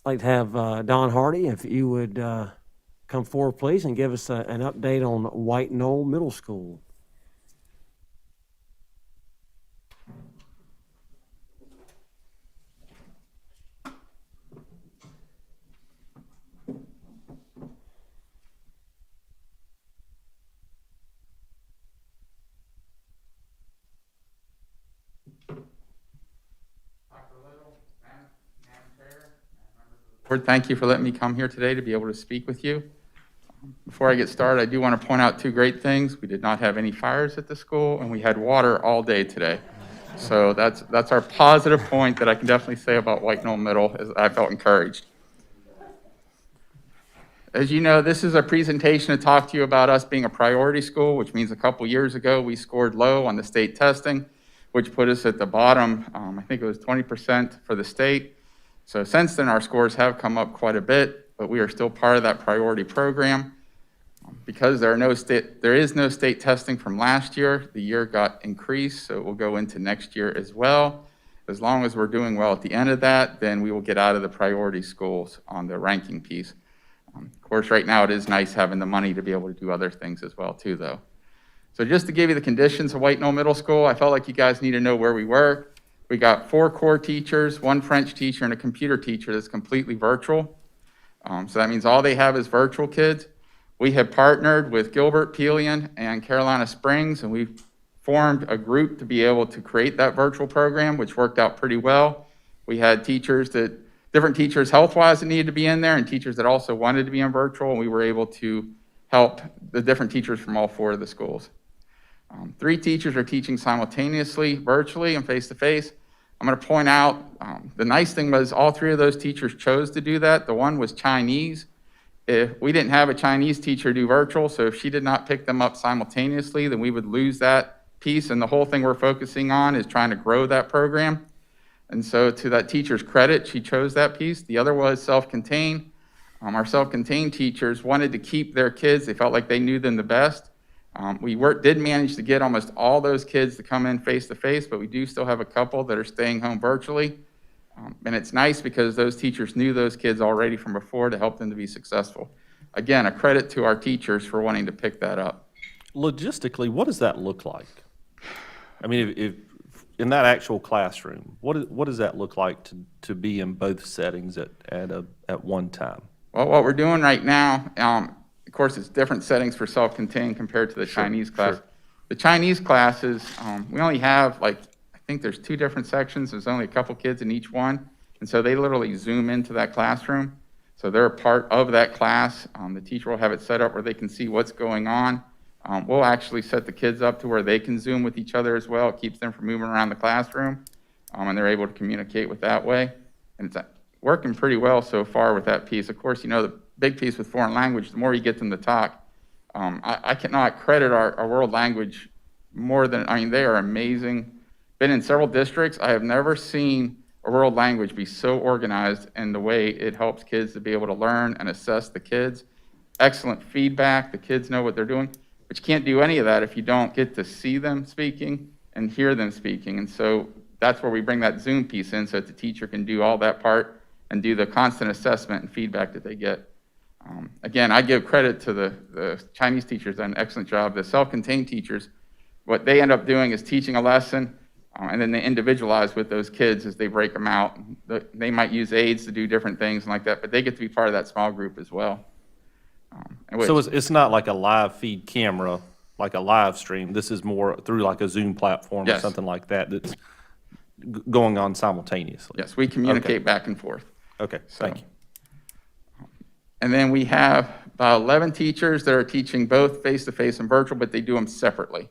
like to have Don Hardie, if you would come forward, please, and give us an update on White Knoll Middle School. Lord, thank you for letting me come here today to be able to speak with you. Before I get started, I do want to point out two great things. We did not have any fires at the school, and we had water all day today. So that's our positive point that I can definitely say about White Knoll Middle, is I felt encouraged. As you know, this is a presentation to talk to you about us being a priority school, which means a couple years ago we scored low on the state testing, which put us at the bottom. I think it was 20% for the state. So since then, our scores have come up quite a bit, but we are still part of that priority program. Because there is no state testing from last year, the year got increased, so it will go into next year as well. As long as we're doing well at the end of that, then we will get out of the priority schools on the ranking piece. Of course, right now it is nice having the money to be able to do other things as well too, though. So just to give you the conditions of White Knoll Middle School, I felt like you guys need to know where we were. We got 4 core teachers, 1 French teacher, and a computer teacher that's completely virtual. So that means all they have is virtual kids. We have partnered with Gilbert, Pelion, and Carolina Springs, and we've formed a group to be able to create that virtual program, which worked out pretty well. We had different teachers health-wise that needed to be in there, and teachers that also wanted to be in virtual, and we were able to help the different teachers from all 4 of the schools. 3 teachers are teaching simultaneously, virtually and face-to-face. I'm going to point out, the nice thing was all 3 of those teachers chose to do that. The one was Chinese. If we didn't have a Chinese teacher do virtual, so if she did not pick them up simultaneously, then we would lose that piece. And the whole thing we're focusing on is trying to grow that program. And so to that teacher's credit, she chose that piece. The other was self-contained. Our self-contained teachers wanted to keep their kids. They felt like they knew them the best. We did manage to get almost all those kids to come in face-to-face, but we do still have a couple that are staying home virtually. And it's nice because those teachers knew those kids already from before to help them to be successful. Again, a credit to our teachers for wanting to pick that up. Logistically, what does that look like? I mean, if in that actual classroom, what does that look like to be in both settings at one time? Well, what we're doing right now, of course, it's different settings for self-contained compared to the Chinese class. Sure. The Chinese classes, we only have I think there's 2 different sections. There's only a couple kids in each one. And so they literally zoom into that classroom. So they're a part of that class. The teacher will have it set up where they can see what's going on. We'll actually set the kids up to where they can Zoom with each other as well. It keeps them from moving around the classroom. And they're able to communicate with that way. And it's working pretty well so far with that piece. Of course, you know, the big piece with foreign language, the more you get them to talk. I cannot credit our world language more than, they are amazing. Been in several districts. I have never seen a world language be so organized in the way it helps kids to be able to learn and assess the kids. Excellent feedback. The kids know what they're doing. But you can't do any of that if you don't get to see them speaking and hear them speaking. And so that's where we bring that Zoom piece in so that the teacher can do all that part and do the constant assessment and feedback that they get. Again, I give credit to the Chinese teachers, done an excellent job. The self-contained teachers, what they end up doing is teaching a lesson, and then they individualize with those kids as they break them out. They might use aids to do different things and like that, but they get to be part of that small group as well. So it's not like a live feed camera, like a live stream. This is more through like a Zoom platform or something like that that's going on simultaneously. Yes, we communicate back and forth. Okay, thank you. And then we have about 11 teachers that are teaching both face-to-face and virtual, but they do them separately.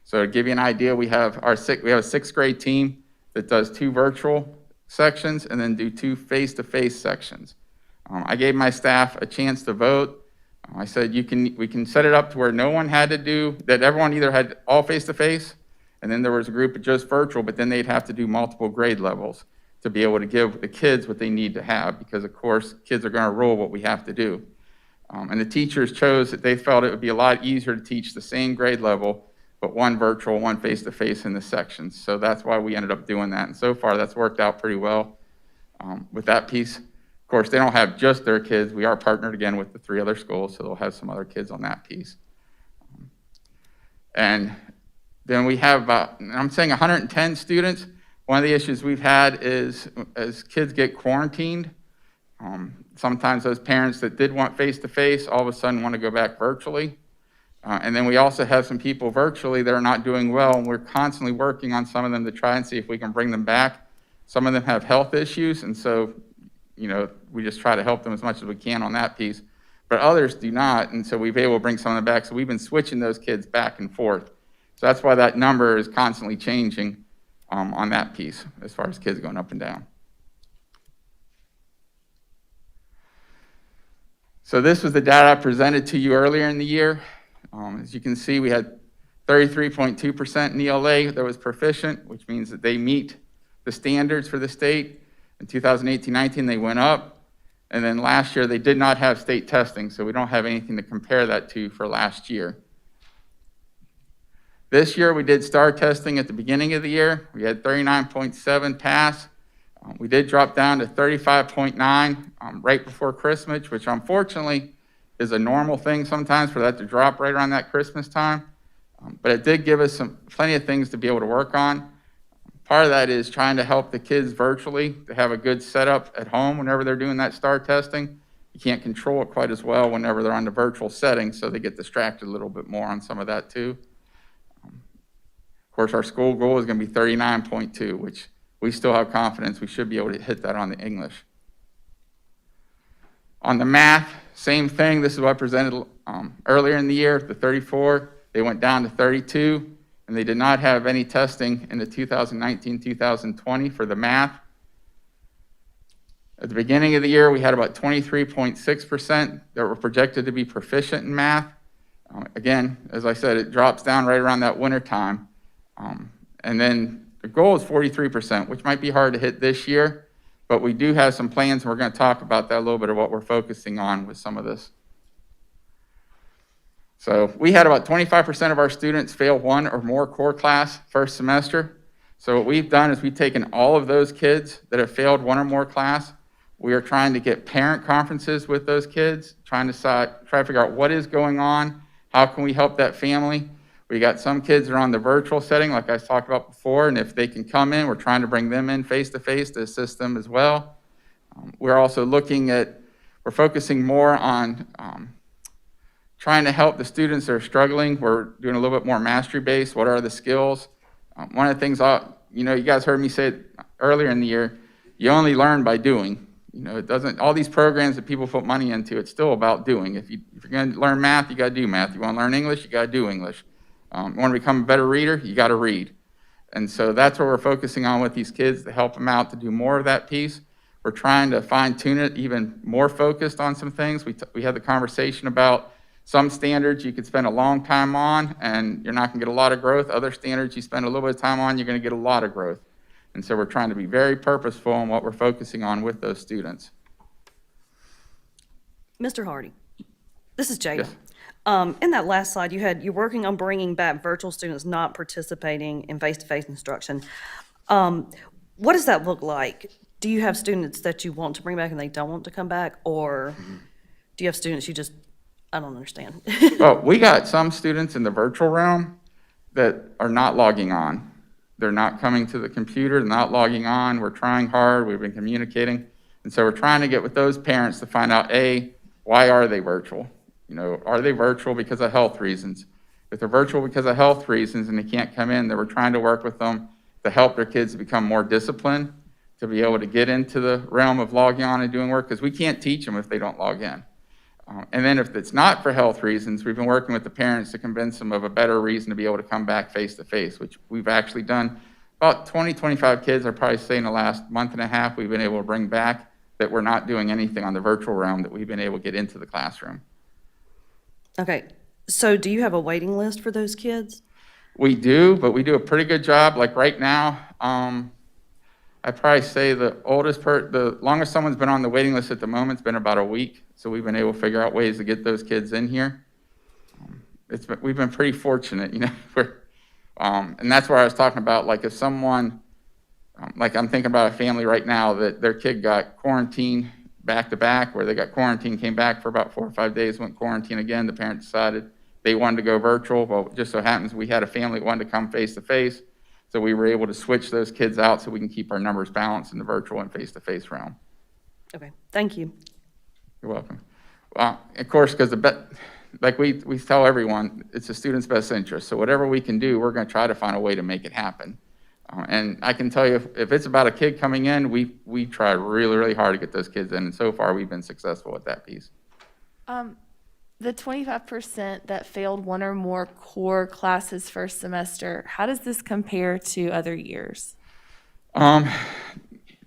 So to give you an idea, we have a 6th grade team that does 2 virtual sections and then do 2 face-to-face sections. I gave my staff a chance to vote. I said we can set it up to where no one had to do, that everyone either had all face-to-face, and then there was a group of just virtual, but then they'd have to do multiple grade levels to be able to give the kids what they need to have, because of course, kids are gonna rule what we have to do. And the teachers chose that they felt it would be a lot easier to teach the same grade level, but 1 virtual, 1 face-to-face in the sections. So that's why we ended up doing that. And so far, that's worked out pretty well with that piece. Of course, they don't have just their kids. We are partnered again with the 3 other schools, so they'll have some other kids on that piece. And then we have about, I'm saying 110 students. One of the issues we've had is as kids get quarantined, sometimes those parents that did want face-to-face all of a sudden want to go back virtually. And then we also have some people virtually that are not doing well, and we're constantly working on some of them to try and see if we can bring them back. Some of them have health issues, and so, we just try to help them as much as we can on that piece. But others do not, and so we've been able to bring some of them back. So we've been switching those kids back and forth. So that's why that number is constantly changing on that piece as far as kids going up and down. So this was the data I presented to you earlier in the year. As you can see, we had 33.2% in ELA that was proficient, which means that they meet the standards for the state. In 2018-19, they went up. And then last year, they did not have state testing, so we don't have anything to compare that to for last year. This year, we did STAR testing at the beginning of the year. We had 39.7 pass. We did drop down to 35.9 right before Christmas, which unfortunately is a normal thing sometimes for that to drop right around that Christmas time. But it did give us plenty of things to be able to work on. Part of that is trying to help the kids virtually to have a good setup at home whenever they're doing that STAR testing. You can't control it quite as well whenever they're on the virtual setting, so they get distracted a little bit more on some of that too. Of course, our school goal is going to be 39.2, which we still have confidence we should be able to hit that on the English. On the math, same thing. This is what I presented earlier in the year, the 34. They went down to 32. And they did not have any testing in the 2019-2020 for the math. At the beginning of the year, we had about 23.6% that were projected to be proficient in math. Again, as I said, it drops down right around that winter time. And then the goal is 43%, which might be hard to hit this year, but we do have some plans, and we're going to talk about that a little bit of what we're focusing on with some of this. So we had about 25% of our students fail 1 or more core class first semester. So what we've done is we've taken all of those kids that have failed 1 or more class. We are trying to get parent conferences with those kids, try to figure out what is going on, how can we help that family. We got some kids that are on the virtual setting, like I talked about before, and if they can come in, we're trying to bring them in face-to-face to assist them as well. We're also we're focusing more on trying to help the students that are struggling. We're doing a little bit more mastery-based. What are the skills? One of the things, you guys heard me say it earlier in the year, you only learn by doing. It doesn't, all these programs that people put money into, it's still about doing. If you're going to learn math, you got to do math. You want to learn English, you got to do English. You want to become a better reader, you got to read. And so that's what we're focusing on with these kids to help them out to do more of that piece. We're trying to fine-tune it, even more focused on some things. We had the conversation about some standards you could spend a long time on and you're not going to get a lot of growth. Other standards you spend a little bit of time on, you're going to get a lot of growth. And so we're trying to be very purposeful in what we're focusing on with those students. Mr. Hardie, this is Jada. Yes. In that last slide, you're working on bringing back virtual students not participating in face-to-face instruction. What does that look like? Do you have students that you want to bring back and they don't want to come back? Or do you have students you just, I don't understand. Well, we got some students in the virtual realm that are not logging on. They're not coming to the computer, they're not logging on. We're trying hard, we've been communicating. And so we're trying to get with those parents to find out, A, why are they virtual? Are they virtual because of health reasons? If they're virtual because of health reasons and they can't come in, then we're trying to work with them to help their kids become more disciplined, to be able to get into the realm of logging on and doing work, because we can't teach them if they don't log in. And then if it's not for health reasons, we've been working with the parents to convince them of a better reason to be able to come back face-to-face, which we've actually done. About 20, 25 kids, I'd probably say in the last month and a half, we've been able to bring back that we're not doing anything on the virtual realm, that we've been able to get into the classroom. Okay, so do you have a waiting list for those kids? We do, but we do a pretty good job. Like right now, I'd probably say the longest someone's been on the waiting list at the moment has been about a week. So we've been able to figure out ways to get those kids in here. We've been pretty fortunate, and that's where I was talking about, like if someone, like I'm thinking about a family right now that their kid got quarantined back to back where they got quarantined, came back for about 4 or 5 days, went quarantine again. The parents decided they wanted to go virtual. Well, it just so happens we had a family that wanted to come face to face. So we were able to switch those kids out so we can keep our numbers balanced in the virtual and face to face realm. Okay, thank you. You're welcome. Well, of course, because like we tell everyone, it's the student's best interest. So whatever we can do, we're going to try to find a way to make it happen. And I can tell you, if it's about a kid coming in, we try really, really hard to get those kids in. And so far, we've been successful at that piece. The 25% that failed one or more core classes first semester, how does this compare to other years? Of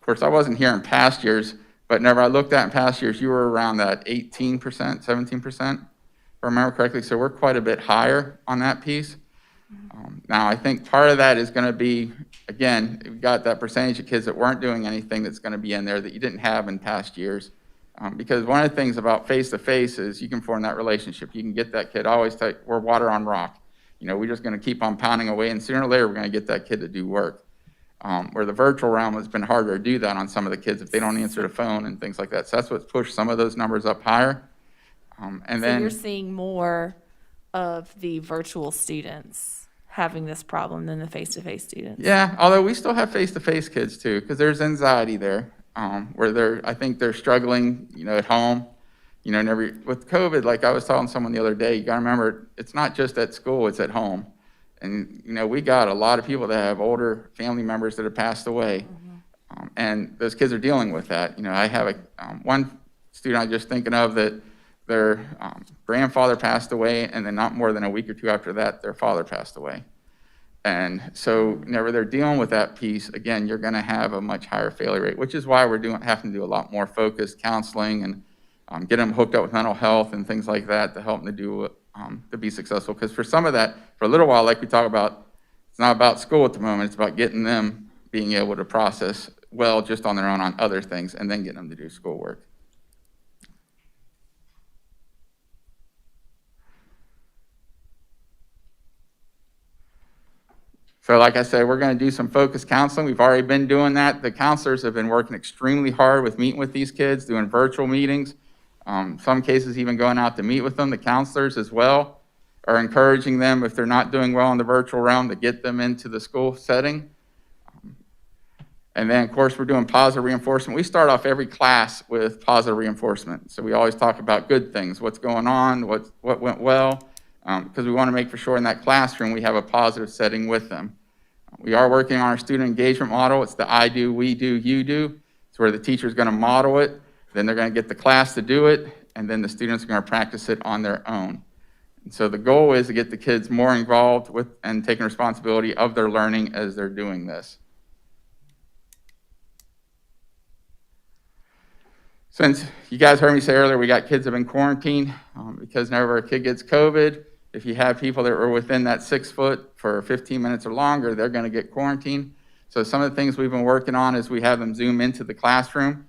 course, I wasn't here in past years, but whenever I looked at in past years, you were around that 18%, 17%, if I remember correctly. So we're quite a bit higher on that piece. Now, I think part of that is going to be, again, we've got that percentage of kids that weren't doing anything that's going to be in there that you didn't have in past years. Because one of the things about face-to-face is you can form that relationship. You can get that kid, I always tell you, we're water on rock. You know, we're just going to keep on pounding away, and sooner or later, we're going to get that kid to do work. Where the virtual realm has been harder to do that on some of the kids if they don't answer the phone and things like that. So that's what's pushed some of those numbers up higher. And So then you're seeing more of the virtual students having this problem than the face-to-face students? yeah, although we still have face-to-face kids too, because there's anxiety there. Where I think they're struggling, you know, at home, you know, with COVID, like I was telling someone the other day, you got to remember, it's not just at school, it's at home. And, you know, we got a lot of people that have older family members that have passed away. And those kids are dealing with that. You know, I have one student I'm just thinking of that their grandfather passed away, and then not more than a week or two after that, their father passed away. And so whenever they're dealing with that piece, again, you're going to have a much higher failure rate, which is why we're having to do a lot more focused counseling and get them hooked up with mental health and things like that to help them to be successful. Because for some of that, for a little while, like we talk about, it's not about school at the moment. It's about getting them being able to process well just on their own on other things and then getting them to do schoolwork. So like I said, we're going to do some focused counseling. We've already been doing that. The counselors have been working extremely hard with meeting with these kids, doing virtual meetings. Some cases even going out to meet with them. The counselors as well are encouraging them, if they're not doing well in the virtual realm, to get them into the school setting. And then, of course, we're doing positive reinforcement. We start off every class with positive reinforcement. So we always talk about good things, what's going on, what went well, because we want to make for sure in that classroom we have a positive setting with them. We are working on our student engagement model. It's the I do, we do, you do. It's where the teacher's going to model it, then they're going to get the class to do it, and then the students are going to practice it on their own. And so the goal is to get the kids more involved with and taking responsibility of their learning as they're doing this. Since you guys heard me say earlier, we got kids that have been quarantined because whenever a kid gets COVID, if you have people that were within that 6 foot for 15 minutes or longer, they're going to get quarantined. So some of the things we've been working on is we have them zoom into the classroom.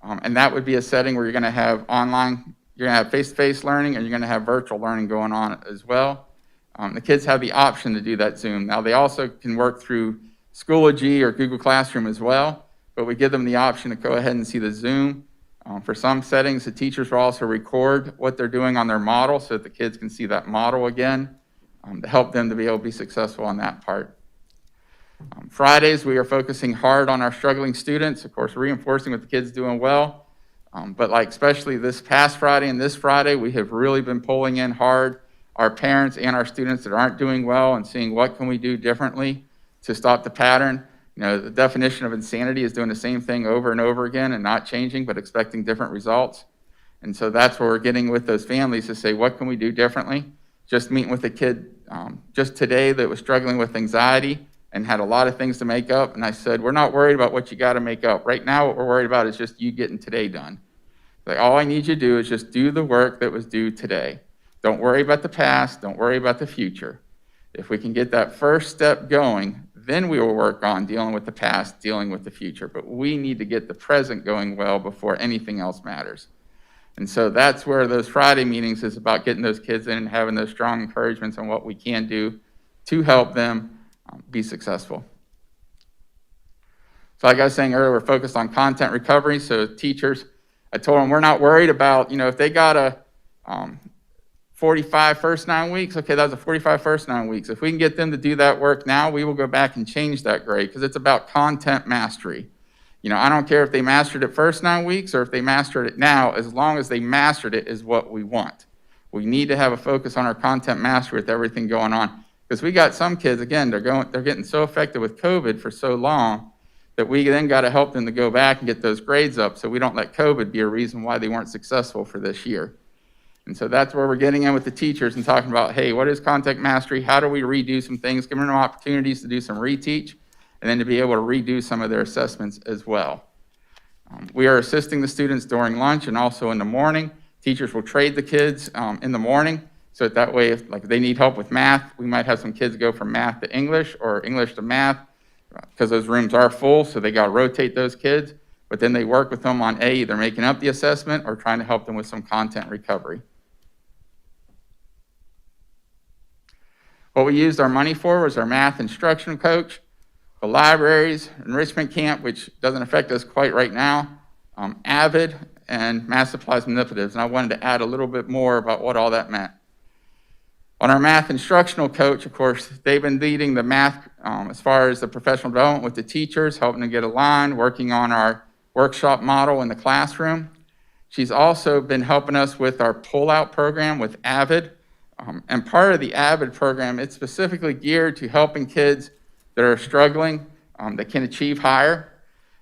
And that would be a setting where you're going to have online, you're going to have face-to-face learning, and you're going to have virtual learning going on as well. The kids have the option to do that Zoom. Now, they also can work through Schoology or Google Classroom as well, but we give them the option to go ahead and see the Zoom. For some settings, the teachers will also record what they're doing on their model so that the kids can see that model again to help them to be able to be successful on that part. Fridays, we are focusing hard on our struggling students, of course, reinforcing what the kids doing well. But like especially this past Friday and this Friday, we have really been pulling in hard our parents and our students that aren't doing well and seeing what can we do differently to stop the pattern. You know, the definition of insanity is doing the same thing over and over again and not changing, but expecting different results. And so that's where we're getting with those families to say, what can we do differently? Just meeting with a kid just today that was struggling with anxiety and had a lot of things to make up. And I said, we're not worried about what you got to make up. Right now, what we're worried about is just you getting today done. Like, all I need you to do is just do the work that was due today. Don't worry about the past. Don't worry about the future. If we can get that first step going, then we will work on dealing with the past, dealing with the future. But we need to get the present going well before anything else matters. And so that's where those Friday meetings is about getting those kids in and having those strong encouragements on what we can do to help them be successful. So like I was saying earlier, we're focused on content recovery. So teachers, I told them we're not worried about, if they got a 45 first 9 weeks, okay, that was a 45 first 9 weeks. If we can get them to do that work now, we will go back and change that grade because it's about content mastery. I don't care if they mastered it first 9 weeks or if they mastered it now, as long as they mastered it is what we want. We need to have a focus on our content mastery with everything going on. Because we got some kids, again, they're getting so affected with COVID for so long that we then got to help them to go back and get those grades up so we don't let COVID be a reason why they weren't successful for this year. And so that's where we're getting in with the teachers and talking about, hey, what is content mastery? How do we redo some things, giving them opportunities to do some reteach, and then to be able to redo some of their assessments as well. We are assisting the students during lunch and also in the morning. Teachers will trade the kids in the morning, so that way if they need help with math, we might have some kids go from math to English or English to math because those rooms are full, so they got to rotate those kids. But then they work with them on either making up the assessment or trying to help them with some content recovery. What we used our money for was our math instructional coach, the libraries, enrichment camp, which doesn't affect us quite right now, AVID, and math supplies manipulatives. And I wanted to add a little bit more about what all that meant. On our math instructional coach, of course, they've been leading the math as far as the professional development with the teachers, helping to get aligned, working on our workshop model in the classroom. She's also been helping us with our pull-out program with AVID. And part of the AVID program, it's specifically geared to helping kids that are struggling, that can achieve higher.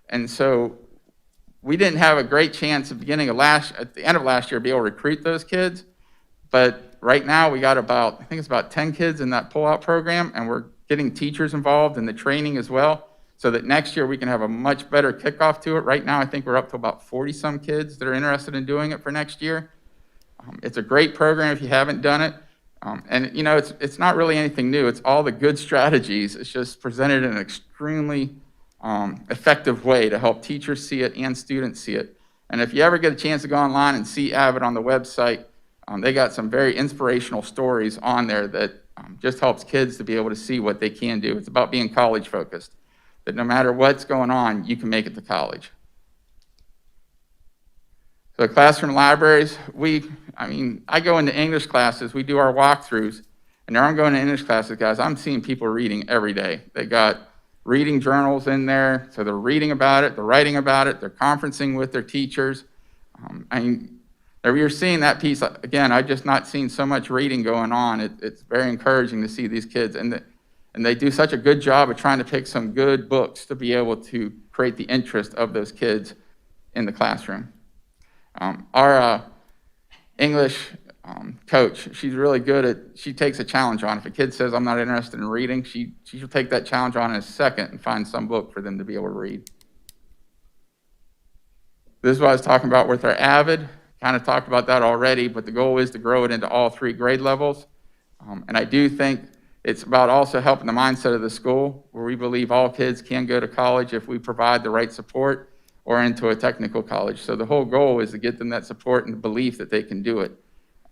And so we didn't have a great chance at the end of last year, to be able to recruit those kids. But right now we got I think it's about 10 kids in that pull-out program, and we're getting teachers involved in the training as well, so that next year we can have a much better kickoff to it. Right now, I think we're up to about 40-some kids that are interested in doing it for next year. It's a great program if you haven't done it. And it's not really anything new. It's all the good strategies. It's just presented in an extremely effective way to help teachers see it and students see it. And if you ever get a chance to go online and see AVID on the website, they got some very inspirational stories on there that just helps kids to be able to see what they can do. It's about being college focused, that no matter what's going on, you can make it to college. So classroom libraries, I go into English classes, we do our walkthroughs, and now I'm going to English classes, guys, I'm seeing people reading every day. They got reading journals in there, so they're reading about it, they're writing about it, they're conferencing with their teachers. You're seeing that piece, again, I've just not seen so much reading going on. It's very encouraging to see these kids, and they do such a good job of trying to pick some good books to be able to create the interest of those kids in the classroom. Our English coach, she's really good she takes a challenge on. If a kid says, I'm not interested in reading, she'll take that challenge on in a second and find some book for them to be able to read. This is what I was talking about with our AVID. Kind of talked about that already, but the goal is to grow it into all 3 grade levels. And I do think it's about also helping the mindset of the school, where we believe all kids can go to college if we provide the right support, or into a technical college. So the whole goal is to get them that support and the belief that they can do it.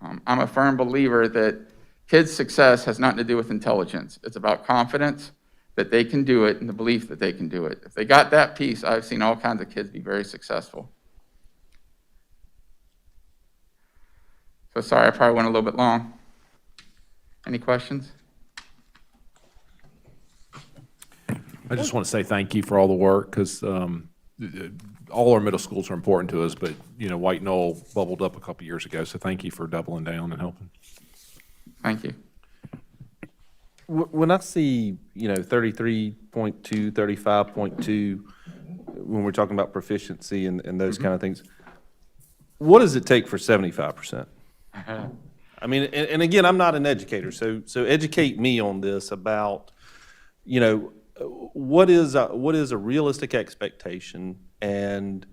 I'm a firm believer that kids' success has nothing to do with intelligence. It's about confidence that they can do it and the belief that they can do it. If they got that piece, I've seen all kinds of kids be very successful. So sorry, I probably went a little bit long. Any questions? I just want to say thank you for all the work, because all our middle schools are important to us, but, White Knoll bubbled up a couple years ago, so thank you for doubling down and helping. Thank you. When I see, 33.2, 35.2, when we're talking about proficiency and those kind of things, what does it take for 75%? I mean, and again, I'm not an educator, so educate me on this about, what is a realistic expectation, and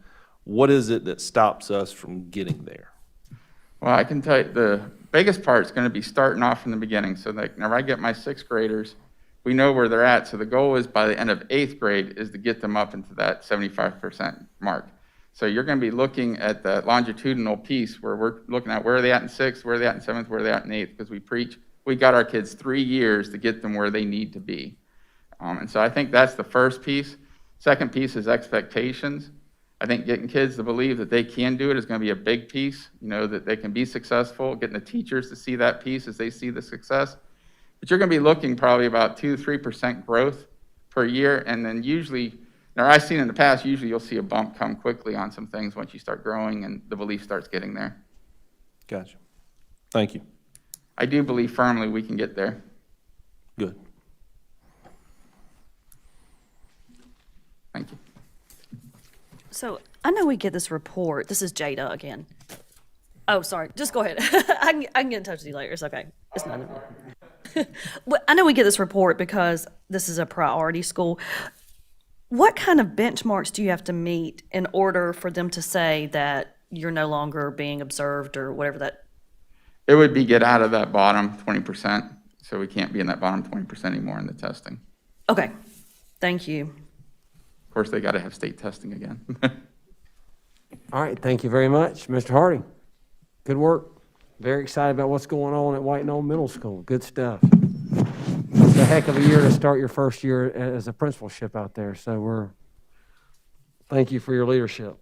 what is it that stops us from getting there? Well, I can tell you the biggest part is going to be starting off from the beginning. So whenever I get my 6th graders, we know where they're at. So the goal is by the end of 8th grade is to get them up into that 75% mark. So you're going to be looking at the longitudinal piece where we're looking at where are they at in 6th, where are they at in 7th, where are they at in 8th, because we got our kids 3 years to get them where they need to be. And so I think that's the first piece. Second piece is expectations. I think getting kids to believe that they can do it is going to be a big piece, that they can be successful, getting the teachers to see that piece as they see the success. But you're going to be looking probably about 2 to 3% growth per year. And then usually, now I've seen in the past, usually you'll see a bump come quickly on some things once you start growing and the belief starts getting there. Gotcha. Thank you. I do believe firmly we can get there. Good. Thank you. So I know we get this report. This is Jada again. Oh, sorry. Just go ahead. I can get in touch with you later. It's okay. It's not. Well, I know we get this report because this is a priority school. What kind of benchmarks do you have to meet in order for them to say that you're no longer being observed or whatever that? It would be get out of that bottom 20%. So we can't be in that bottom 20% anymore in the testing. Okay. Thank you. Of course, they got to have state testing again. All right, thank you very much. Mr. Hardie, good work. Very excited about what's going on at White Knoll Middle School. Good stuff. It's a heck of a year to start your first year as a principalship out there, so thank you for your leadership.